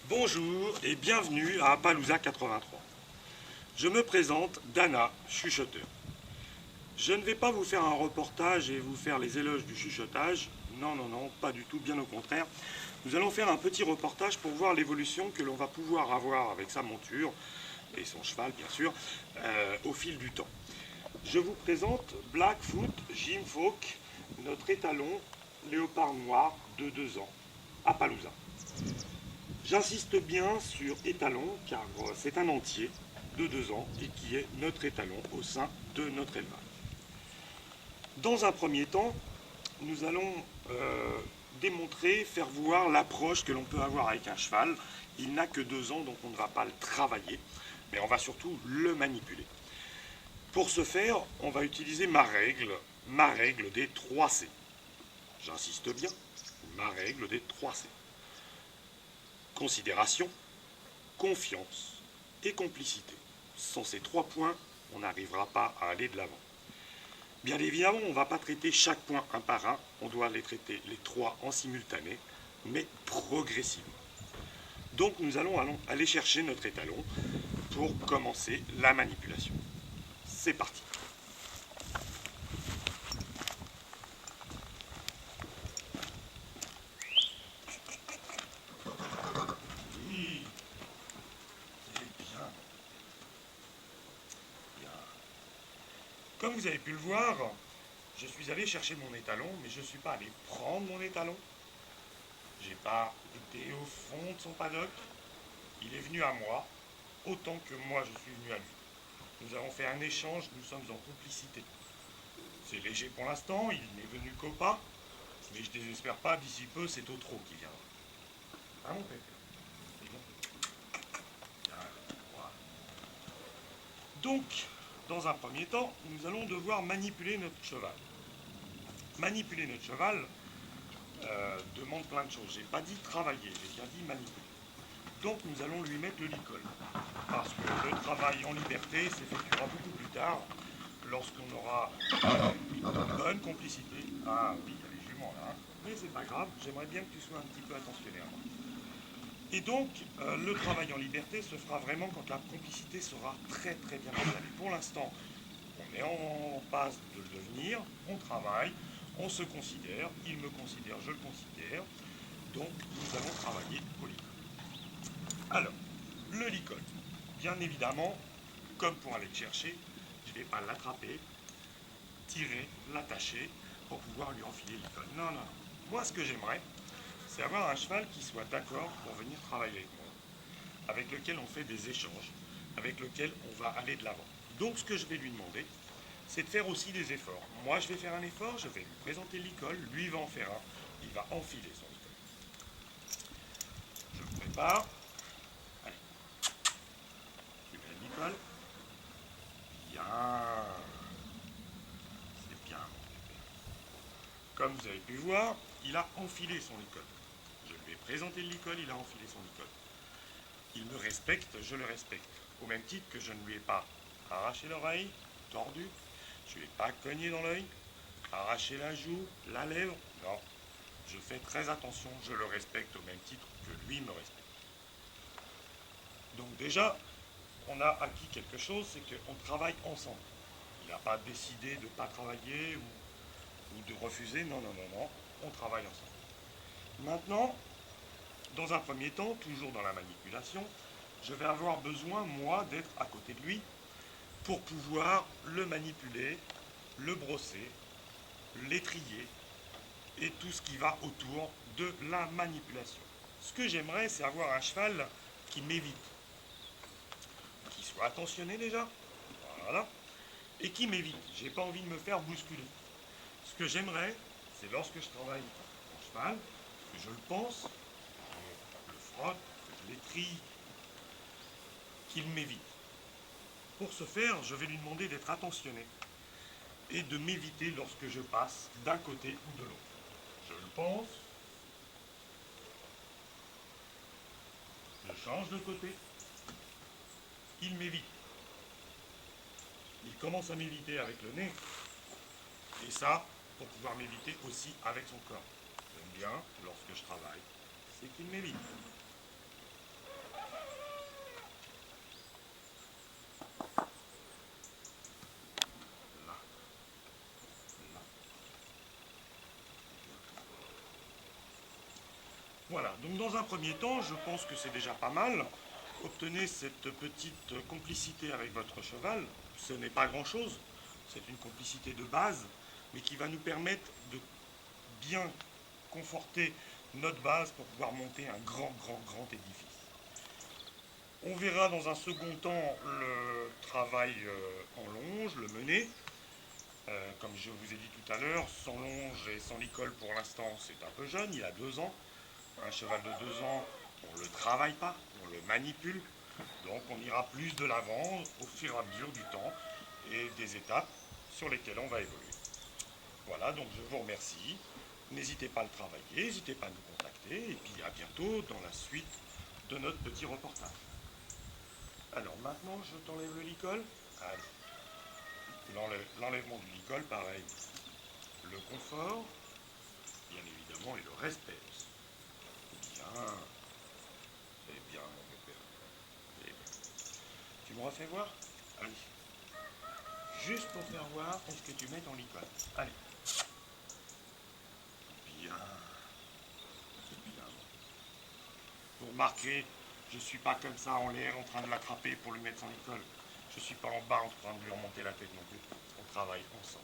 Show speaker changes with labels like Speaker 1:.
Speaker 1: Bonjour et bienvenue à Appaloosa 83. Je me présente, Dana, chuchoteur. Je ne vais pas vous faire un reportage et vous faire les éloges du chuchotage. Non, non, non, pas du tout, bien au contraire. Nous allons faire un petit reportage pour voir l'évolution que l'on va pouvoir avoir avec sa monture, et son cheval bien sûr, au fil du temps. Je vous présente Blackfoot Jim Falk, notre étalon léopard noir de 2 ans, Appaloosa. J'insiste bien sur étalon car c'est un entier de 2 ans et qui est notre étalon au sein de notre élevage. Dans un premier temps, nous allons démontrer, faire voir l'approche que l'on peut avoir avec un cheval. Il n'a que 2 ans, donc on ne va pas le travailler, mais on va surtout le manipuler. Pour ce faire, on va utiliser ma règle des 3C. J'insiste bien, ma règle des 3C. Considération, confiance et complicité. Sans ces 3 points, on n'arrivera pas à aller de l'avant. Bien évidemment, on ne va pas traiter chaque point un par un, on doit les traiter les 3 en simultané, mais progressivement. Donc nous allons aller chercher notre étalon pour commencer la manipulation. C'est parti. Oui, c'est bien. Bien. Comme vous avez pu le voir, je suis allé chercher mon étalon, mais je ne suis pas allé prendre mon étalon. J'ai pas été au fond de son paddock. Il est venu à moi, autant que moi je suis venu à lui. Nous avons fait un échange, nous sommes en complicité. C'est léger pour l'instant, il n'est venu qu'au pas, mais je ne désespère pas, d'ici peu, c'est au trot qui viendra. Ah mon pépère. C'est bon. Voilà. Donc, dans un premier temps, nous allons devoir manipuler notre cheval. Manipuler notre cheval demande plein de choses. J'ai pas dit travailler, j'ai bien dit manipuler. Donc nous allons lui mettre le licol. Parce que le travail en liberté s'effectuera beaucoup plus tard, lorsqu'on aura une bonne complicité. Ah oui, il y a les juments là, hein. Mais c'est pas grave, j'aimerais bien que tu sois un petit peu attentionné à moi. Et donc, le travail en liberté se fera vraiment quand la complicité sera très très bien installée. Pour l'instant, on est en passe de le devenir, on travaille, on se considère, il me considère, je le considère. Donc, nous allons travailler au licol. Alors, le licol. Bien évidemment, comme pour aller le chercher, je ne vais pas l'attraper, tirer, l'attacher pour pouvoir lui enfiler l'icône. Non, non, non. Moi, ce que j'aimerais, c'est avoir un cheval qui soit d'accord pour venir travailler avec moi, avec lequel on fait des échanges, avec lequel on va aller de l'avant. Donc, ce que je vais lui demander, c'est de faire aussi des efforts. Moi, je vais faire un effort, je vais lui présenter l'icône, lui va en faire un, il va enfiler son icône. Je me prépare. Allez, je mets l'icône. Bien. C'est bien, mon pépère. Comme vous avez pu voir, il a enfilé son icône. Je lui ai présenté l'icône, il a enfilé son icône. Il me respecte, je le respecte. Au même titre que je ne lui ai pas arraché l'oreille, tordu, je ne lui ai pas cogné dans l'œil, arraché la joue, la lèvre. Non, je fais très attention, je le respecte au même titre que lui me respecte. Donc déjà, on a acquis quelque chose, c'est qu'on travaille ensemble. Il n'a pas décidé de ne pas travailler ou de refuser, non, non, non, non, on travaille ensemble. Maintenant, dans un premier temps, toujours dans la manipulation, je vais avoir besoin, moi, d'être à côté de lui pour pouvoir le manipuler, le brosser, l'étrier et tout ce qui va autour de la manipulation. Ce que j'aimerais, c'est avoir un cheval qui m'évite, qui soit attentionné déjà, voilà, et qui m'évite. J'ai pas envie de me faire bousculer. Ce que j'aimerais, c'est lorsque je travaille mon cheval, que je le pense, que je le frotte, que je l'étrie, qu'il m'évite. Pour ce faire, je vais lui demander d'être attentionné et de m'éviter lorsque je passe d'un côté ou de l'autre. Je le pense, je change de côté, il m'évite. Il commence à m'éviter avec le nez, et ça, pour pouvoir m'éviter aussi avec son corps. J'aime bien, lorsque je travaille, c'est qu'il m'évite. Voilà, donc dans un premier temps, je pense que c'est déjà pas mal. Obtenez cette petite complicité avec votre cheval. Ce n'est pas grand-chose, c'est une complicité de base, mais qui va nous permettre de bien conforter notre base pour pouvoir monter un grand édifice. On verra dans un second temps le travail en longe, le mener. Comme je vous ai dit tout à l'heure, sans longe et sans licol pour l'instant, c'est un peu jeune, il a 2 ans. Un cheval de 2 ans, on ne le travaille pas, on le manipule. Donc on ira plus de l'avant au fur et à mesure du temps et des étapes sur lesquelles on va évoluer. Voilà, donc je vous remercie. N'hésitez pas à le travailler, n'hésitez pas à nous contacter, et puis à bientôt dans la suite de notre petit reportage. Alors maintenant, je t'enlève le licol. Allez, l'enlèvement du licol, pareil. Le confort, bien évidemment, et le respect aussi. Bien, c'est bien, mon père. C'est bien. Tu me refais voir? Allez. Juste pour faire voir, est-ce que tu mets ton licol? Allez. Bien. Bien. Vous remarquez, je ne suis pas comme ça en l'air en train de l'attraper pour lui mettre son licol. Je ne suis pas en bas en train de lui remonter la tête non plus. On travaille ensemble.